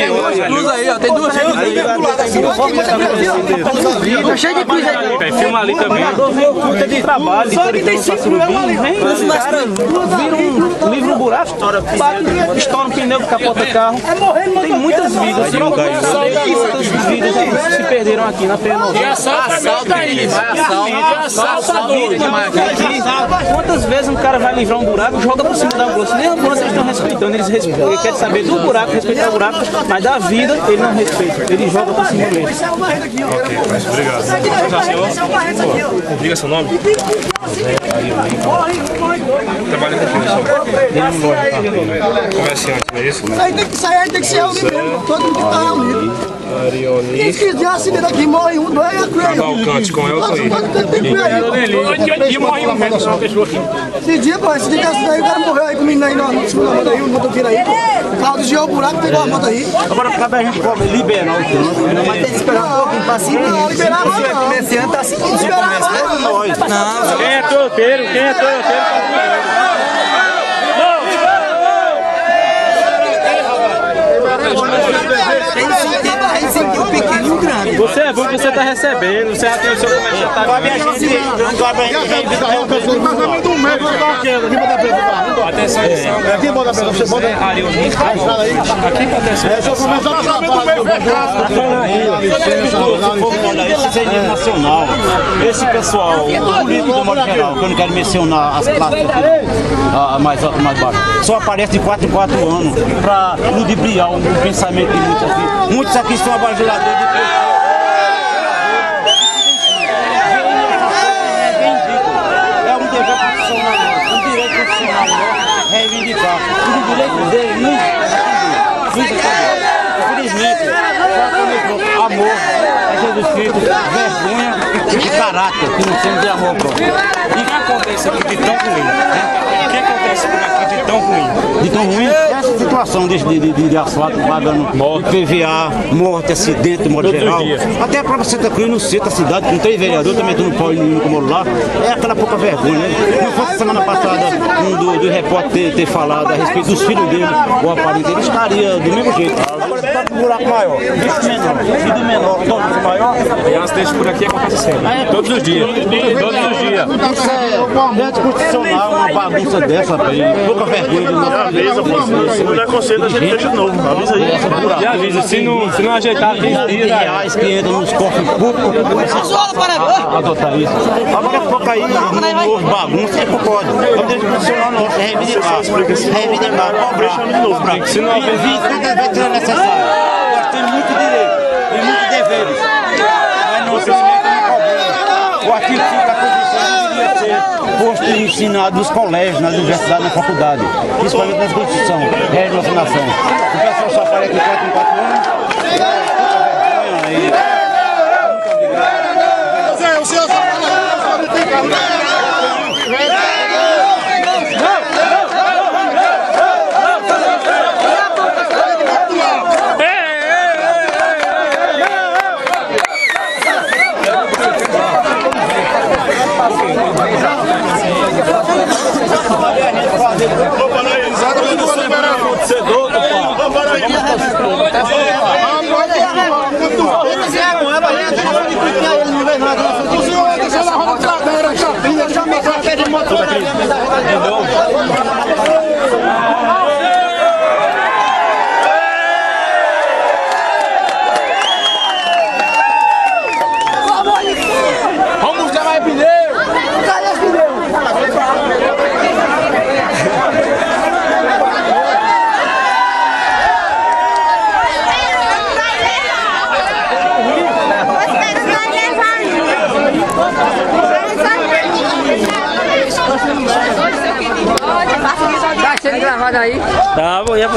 cruz aí, ó. Tem duas cruzes aí. Tá cheio de cruz aí. Tem filma ali também. Curta de trabalho. Só que tem 5 cruzes ali. Os caras livram um buraco, estoura um pneu, capota carro. Tem muitas vidas. Muitas vidas se perderam aqui na P9. E assalto aí. Assalto. Quantas vezes um cara vai livrar um buraco, joga por cima da ambulância? Nem a ambulância eles estão respeitando. Eles querem saber do buraco, respeitar o buraco, mas da vida ele não respeita. Ele joga por cima mesmo. Ok, mas obrigado. Diga seu nome. Trabalha com comerciante, não é isso? Isso aí tem que ser reunido mesmo, todo mundo que está reunido. Quem quiser acidente aqui, morre um, dois, é cruel. Cavalcante com Elton aí. Aqui morre um médico, só uma pessoa aqui. Esse dia, pô, esse dia que acidente, o cara morreu aí com o menino aí na segunda moto aí, o motoqueiro aí, pô. O carro desviou o buraco, pegou a moto aí. Agora cabe a gente liberar o trânsito. Mas tem que esperar um pouquinho pra seguir. Não, liberar não. Comerciante tá seguindo. Não. Quem é torteiro? Tem sentido pequeno e um grande. Você é bom que você tá recebendo, você já tem o seu comerciante. Atenção, aqui bota pra você, bota aqui Esse é nacional. Esse pessoal, o político do modo geral, que eu não quero mencionar as classes mais altas e mais baixas, só aparece de 4 em 4 anos para ludibriar o pensamento de muitos aqui. Muitos aqui são abajuladores de pessoas. É um dever constitucional, um direito constitucional reivindicar. O direito dele não existe. Infelizmente, amor é Jesus Cristo, vergonha e caráter, que não sendo de amor próprio. E o que acontece aqui de tão ruim? O que acontece por aqui de tão ruim? De tão ruim? Essa situação de asfalto, pagando PVA, morte, acidente, de modo geral. Até a própria Santa Cruz, no centro da cidade, com 3 vereadores, também tu não pode ir como lá. É aquela pouca vergonha, né? Não fosse semana passada um do repórter ter falado a respeito dos filhos dele, o aparente dele estaria do mesmo jeito. Agora tá com um buraco maior, e do menor, todo maior. E acidente por aqui acontece sempre. Todos os dias. Isso é anticonstitucional, uma bagunça dessa, pouca vergonha de nossa vez, se não der conselho, a gente deixa de novo. Avisa aí. E avisa, se não ajeitar, tem reais que entram nos cofres públicos. Adotar isso. Agora foca aí no bagunça, não pode. O direito constitucional nosso é reivindicar, cobrar. Se não haver cada vez que é necessário. Nós temos muito direito, tem muitos deveres. Mas não se limita na cobrança. O artigo 5 da Constituição deveria ser posto e ensinado nos colégios, nas universidades, na faculdade. Principalmente na Constituição, regra da nossa nação. O pessoal só aparece de 4 em 4 anos. O senhor só fala Vamos chamar pneu! Cadê os pneus? Tá sendo gravado aí? Tá, vou ir,